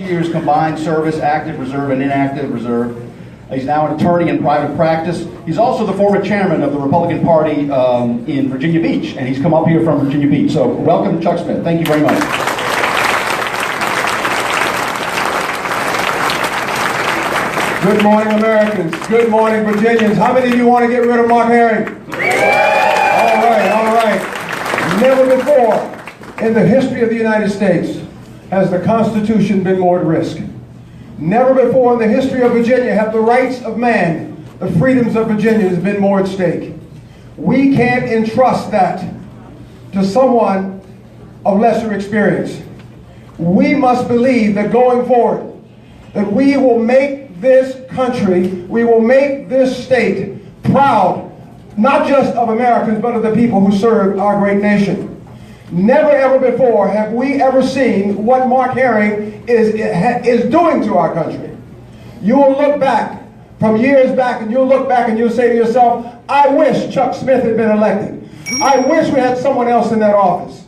Years combined service, active reserve and inactive reserve. He's now an attorney in private practice. He's also the former chairman of the Republican Party in Virginia Beach, and he's come up here from Virginia Beach. So welcome, Chuck Smith. Thank you very much. Good morning, Americans. Good morning, Virginians. How many of you want to get rid of Mark Herring? All right. Never before in the history of the United States has the Constitution been more at risk. Never before in the history of Virginia have the rights of man, the freedoms of Virginians, been more at stake. We can't entrust that to someone of lesser experience. We must believe that going forward, that we will make this country, we will make this state proud, not just of Americans, but of the people who serve our great nation. Never ever before have we ever seen what Mark Herring is doing to our country. You will look back from years back and you'll look back and you'll say to yourself, I wish Chuck Smith had been elected. I wish we had someone else in that office.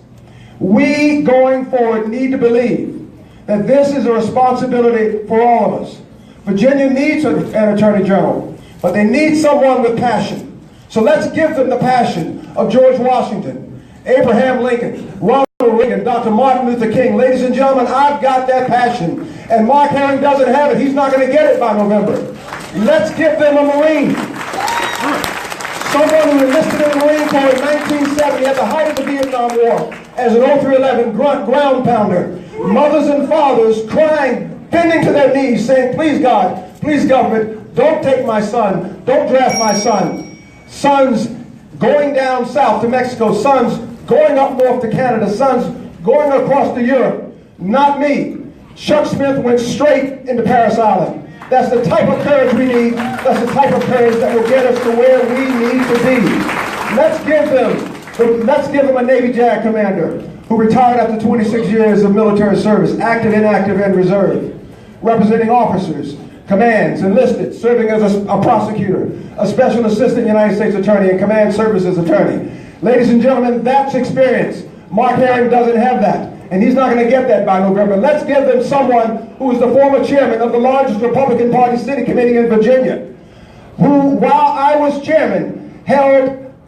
We, going forward, need to believe that this is a responsibility for all of us. Virginia needs an attorney general, but they need someone with passion. So let's give them the passion of George Washington, Abraham Lincoln, Ronald Reagan, Dr. Martin Luther King. Ladies and gentlemen, I've got that passion, and Mark Herring doesn't have it. He's not going to get it by November. Let's give them a Marine. Someone who enlisted in the Marine Corps in 1970 at the height of the Vietnam War as an 0311 ground pounder. Mothers and fathers crying, bending to their knees, saying, please God, please government, don't take my son, don't draft my son. Sons going down south to Mexico, sons going up north to Canada, sons going across to Europe. Not me. Chuck Smith went straight into Paris Island. That's the type of courage we need. That's the type of courage that will get us to where we need to be. Let's give them a Navy JAG commander who retired after 26 years of military service, active, inactive, and reserve, representing officers, commands, enlisted, serving as a prosecutor, a special assistant United States attorney, and command services attorney. Ladies and gentlemen, that's experience. Mark Herring doesn't have that, and he's not going to get that by November. Let's give them someone who is the former chairman of the largest Republican Party city committee in Virginia, who, while I was chairman,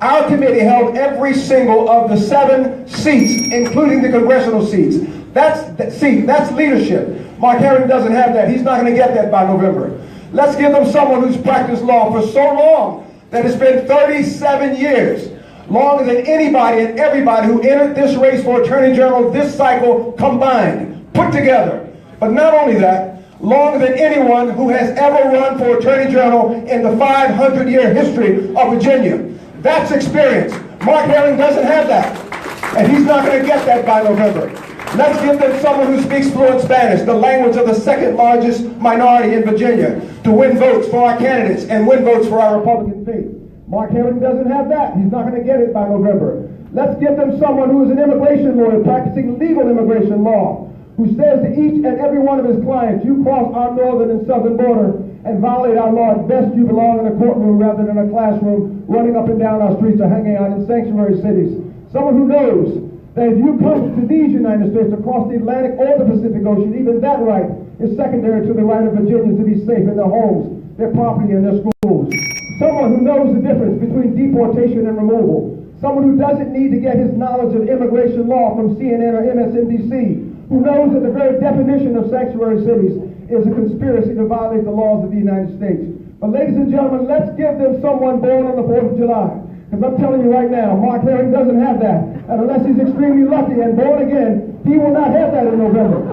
our committee held every single of the 7 seats, including the congressional seats. That's leadership. Mark Herring doesn't have that. He's not going to get that by November. Let's give them someone who's practiced law for so long that it's been 37 years, longer than anybody and everybody who entered this race for Attorney General this cycle combined, put together. But not only that, longer than anyone who has ever run for Attorney General in the 500-year history of Virginia. That's experience. Mark Herring doesn't have that, and he's not going to get that by November. Let's give them someone who speaks fluent Spanish, the language of the second largest minority in Virginia, to win votes for our candidates and win votes for our Republican faith. Mark Herring doesn't have that. He's not going to get it by November. Let's give them someone who is an immigration lawyer practicing legal immigration law, who says to each and every one of his clients, you cross our northern and southern border and violate our law, at best you belong in a courtroom rather than a classroom, running up and down our streets or hanging out in sanctuary cities. Someone who knows that if you come to these United States across the Atlantic or the Pacific Ocean, even that right is secondary to the right of Virginians to be safe in their homes, their property, and their schools. Someone who knows the difference between deportation and removal. Someone who doesn't need to get his knowledge of immigration law from CNN or MSNBC, who knows that the very definition of sanctuary cities is a conspiracy to violate the laws of the United States. But ladies and gentlemen, let's give them someone born on the 4th of July. Because I'm telling you right now, Mark Herring doesn't have that. And unless he's extremely lucky and born again, he will not have that in November.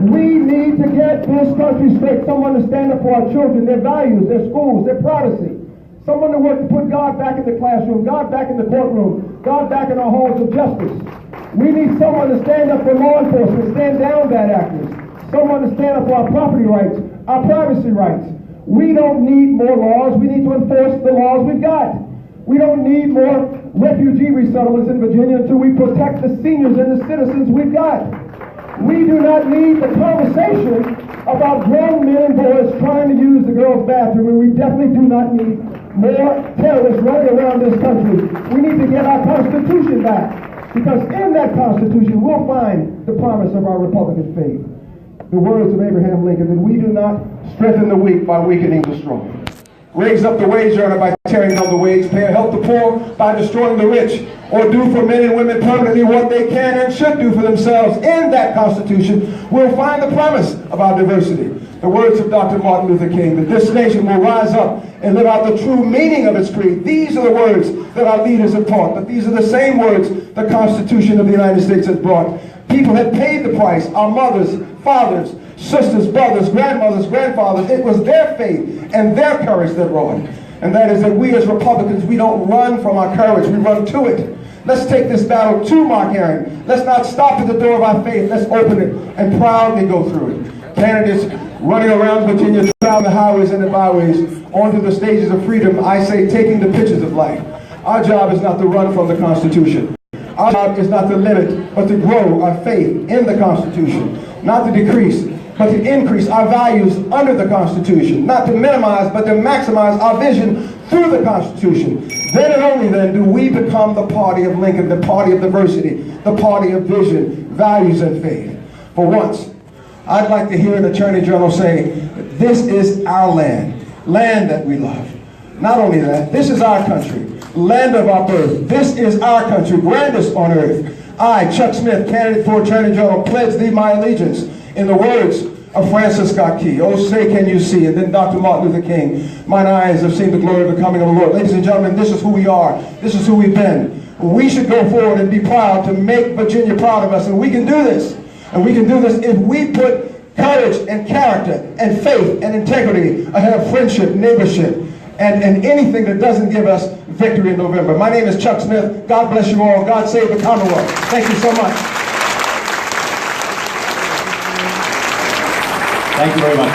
We need to get this country straight. Someone to stand up for our children, their values, their schools, their privacy. Someone to work to put God back in the classroom, God back in the courtroom, God back in our halls of justice. We need someone to stand up for law enforcement, stand down bad actors. Someone to stand up for our property rights, our privacy rights. We don't need more laws. We need to enforce the laws we've got. We don't need more refugee resettlements in Virginia until we protect the seniors and the citizens we've got. We do not need the conversation about grown men and boys trying to use the girls' bathroom, and we definitely do not need more terrorists running around this country. We need to get our Constitution back, because in that Constitution we'll find the promise of our Republican faith. the words of Abraham Lincoln, that we do not strengthen the weak by weakening the strong. Raise up the wage earner by tearing down the wage payer. Help the poor by destroying the rich. Or do for men and women permanently what they can and should do for themselves. In that Constitution, we'll find the promise of our diversity. The words of Dr. Martin Luther King, that this nation will rise up and live out the true meaning of its creed. These are the words that our leaders have taught, but these are the same words the Constitution of the United States has brought. People had paid the price. Our mothers, fathers, sisters, brothers, grandmothers, grandfathers. It was their faith and their courage that wrought. And that is that we as Republicans, we don't run from our courage, we run to it. Let's take this battle to Mark Herring. Let's not stop at the door of our faith. Let's open it and proudly go through it. Candidates running around Virginia, traveling the highways and the byways, onto the stages of freedom, I say, taking the pictures of life. Our job is not to run from the Constitution. Our job is not to limit, but to grow our faith in the Constitution. Not to decrease, but to increase our values under the Constitution. Not to minimize, but to maximize our vision through the Constitution. Then and only then do we become the party of Lincoln, the party of diversity, the party of vision, values, and faith. For once, I'd like to hear an Attorney General say, this is our land, land that we love. Not only that, this is our country, land of our birth. This is our country, grandest on earth. I, Chuck Smith, candidate for Attorney General, pledge thee my allegiance in the words of Francis Scott Key. Oh, say can you see? And then Dr. Martin Luther King, mine eyes have seen the glory of the coming of the Lord. Ladies and gentlemen, this is who we are. This is who we've been. We should go forward and be proud to make Virginia proud of us. And we can do this. And we can do this if we put courage and character and faith and integrity ahead of friendship, neighborship, and anything that doesn't give us victory in November. My name is Chuck Smith. God bless you all. God save the Commonwealth. Thank you so much. Thank you very much.